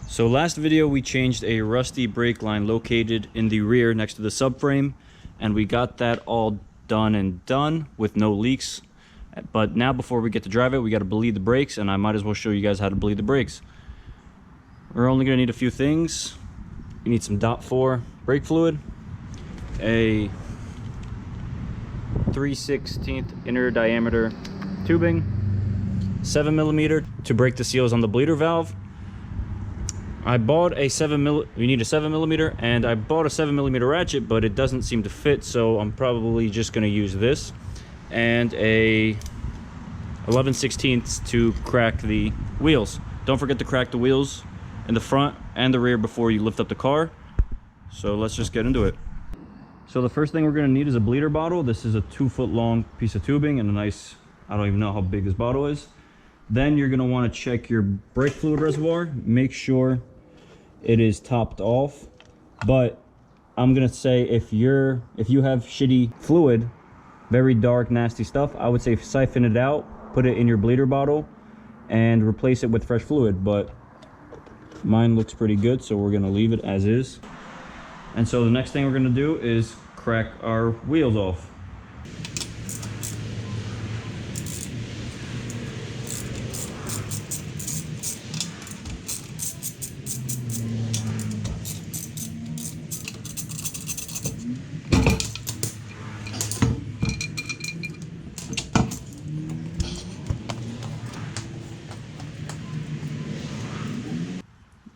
So last video we changed a rusty brake line located in the rear next to the subframe, and we got that all done with no leaks. But now before we get to drive it, we got to bleed the brakes, and I might as well show you guys how to bleed the brakes. We're only going to need a few things. You need some .4 brake fluid, a 3/16 inner diameter tubing, 7mm to break the seals on the bleeder valve. I bought a 7mm, you need a 7mm, and I bought a 7mm ratchet, but it doesn't seem to fit, so I'm probably just going to use this, and a 11/16 to crack the wheels. Don't forget to crack the wheels in the front and the rear before you lift up the car. So let's just get into it. So the first thing we're going to need is a bleeder bottle. This is a 2-foot long piece of tubing and a nice, I don't even know how big this bottle is. Then you're going to want to check your brake fluid reservoir. Make sure it is topped off. But I'm going to say if you have shitty fluid, very dark, nasty stuff, I would say siphon it out, put it in your bleeder bottle, and replace it with fresh fluid. But mine looks pretty good, so we're going to leave it as is. And so the next thing we're going to do is crack our wheels off.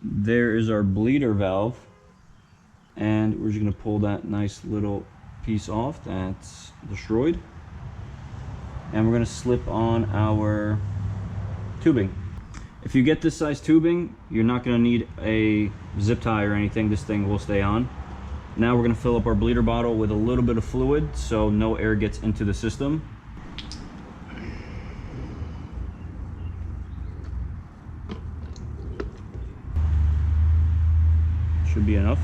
There is our bleeder valve, and we're just going to pull that nice little piece off that's destroyed, and we're going to slip on our tubing. If you get this size tubing, you're not going to need a zip tie or anything. This thing will stay on. Now we're going to fill up our bleeder bottle with a little bit of fluid so no air gets into the system. Should be enough.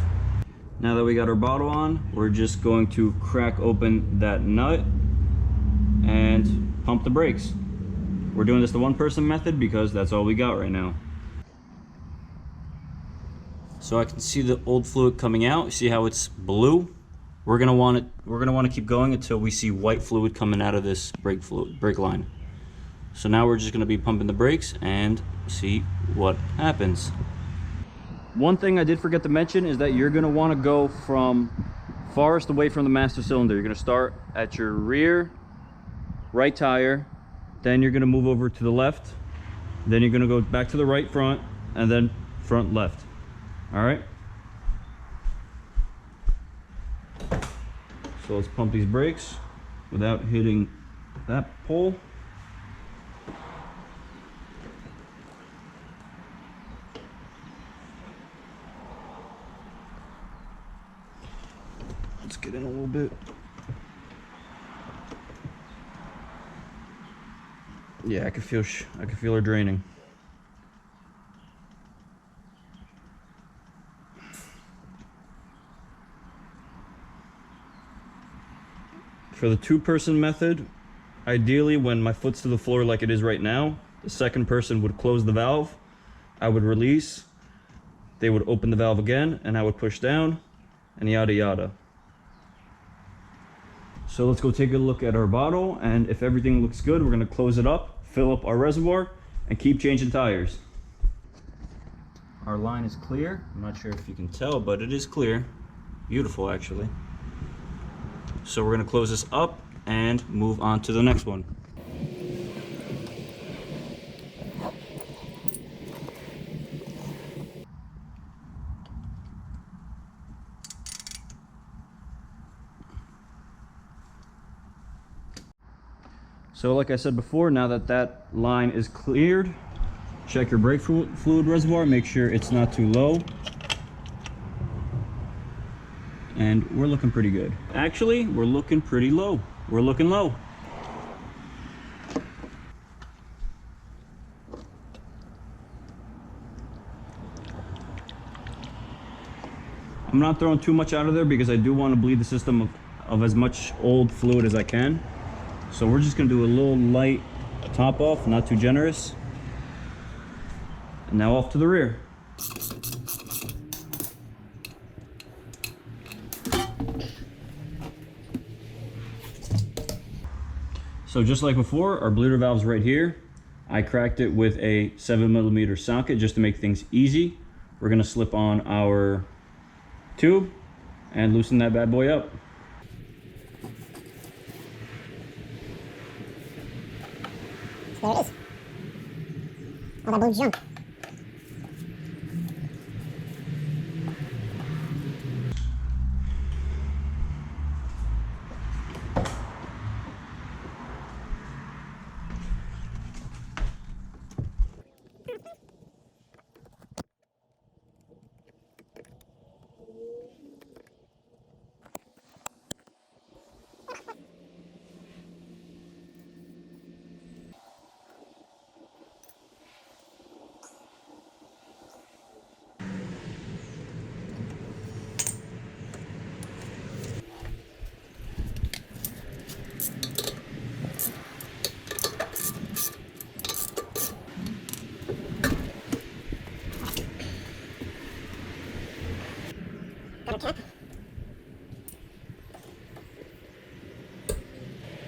Now that we got our bottle on, we're just going to crack open that nut and pump the brakes. We're doing this the one-person method because that's all we got right now. So I can see the old fluid coming out. See how it's blue? We're gonna want to keep going until we see white fluid coming out of this brake line. So now we're just gonna be pumping the brakes and see what happens. One thing I did forget to mention is that you're going to want to go from farthest away from the master cylinder. You're going to start at your rear right tire, then you're going to move over to the left, then you're going to go back to the right front, and then front left. All right? So let's pump these brakes without hitting that pole. Let's get in a little bit. Yeah, I can feel her draining. For the two-person method, ideally when my foot's to the floor like it is right now, the second person would close the valve, I would release, they would open the valve again, and I would push down, and yada yada. So let's go take a look at our bottle, and if everything looks good, we're going to close it up, fill up our reservoir, and keep changing tires. Our line is clear. I'm not sure if you can tell, but it is clear. Beautiful, actually. So we're going to close this up and move on to the next one. So like I said before, now that that line is cleared, check your brake fluid reservoir, make sure it's not too low. And we're looking pretty good. Actually, we're looking pretty low. We're looking low. I'm not throwing too much out of there because I do want to bleed the system of as much old fluid as I can. So we're just going to do a little light top off, not too generous. And now off to the rear. So just like before, our bleeder valve's right here. I cracked it with a 7mm socket just to make things easy. We're gonna slip on our tube and loosen that bad boy up. There it is. All that blue junk. Got a cap.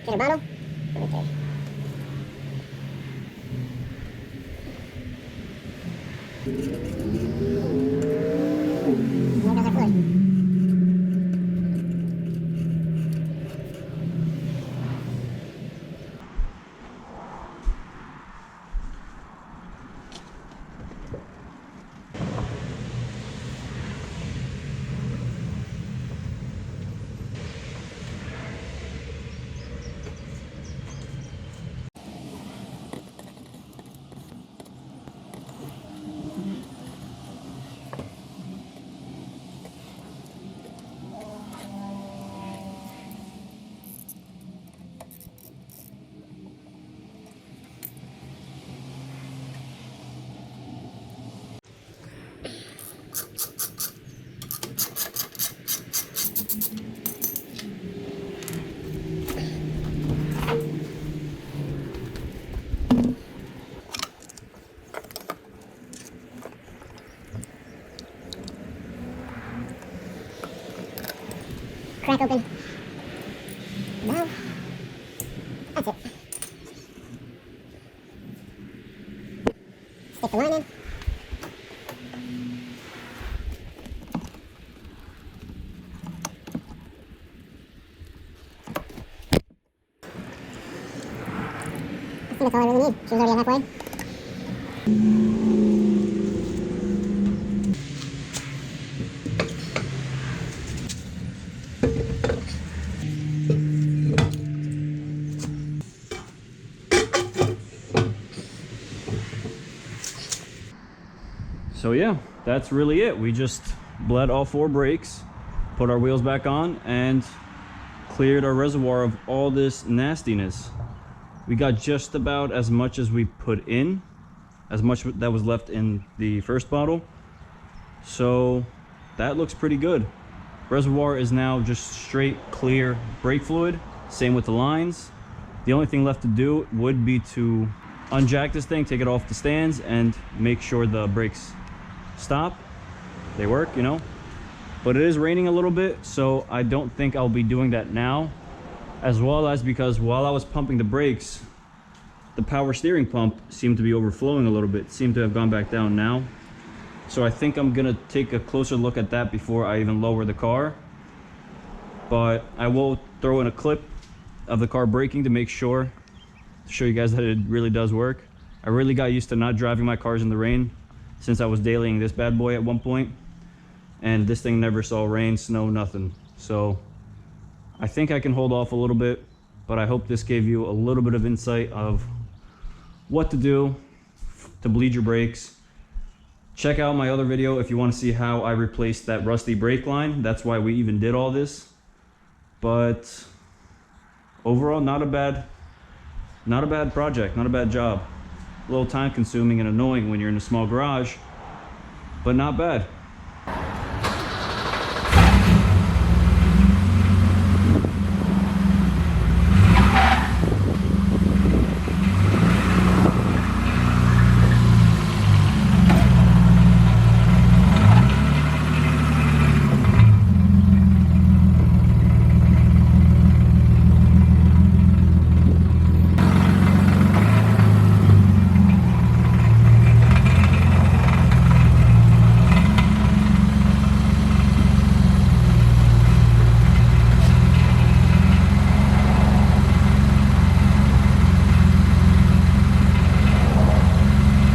Get a bottle. Okay. There goes our fluid. Crack open. Now, that's it. Stick the line in. I think that's all I really need. She was already halfway. So yeah, that's really it. We just bled all 4 brakes, put our wheels back on, and cleared our reservoir of all this nastiness. We got just about as much as we put in, as much that was left in the first bottle. So that looks pretty good. Reservoir is now just straight clear brake fluid. Same with the lines. The only thing left to do would be to unjack this thing, take it off the stands, and make sure the brakes stop. They work, you know. But it is raining a little bit, so I don't think I'll be doing that now. As well as because while I was pumping the brakes, the power steering pump seemed to be overflowing a little bit. It seemed to have gone back down now. So I think I'm gonna take a closer look at that before I even lower the car. But I will throw in a clip of the car braking to make sure, to show you guys that it really does work. I really got used to not driving my cars in the rain since I was dailying this bad boy at one point, and this thing never saw rain, snow, nothing. So I think I can hold off a little bit, but I hope this gave you a little bit of insight of what to do to bleed your brakes. Check out my other video if you want to see how I replaced that rusty brake line. That's why we even did all this. But overall, not a bad project, not a bad job. A little time consuming and annoying when you're in a small garage, but not bad.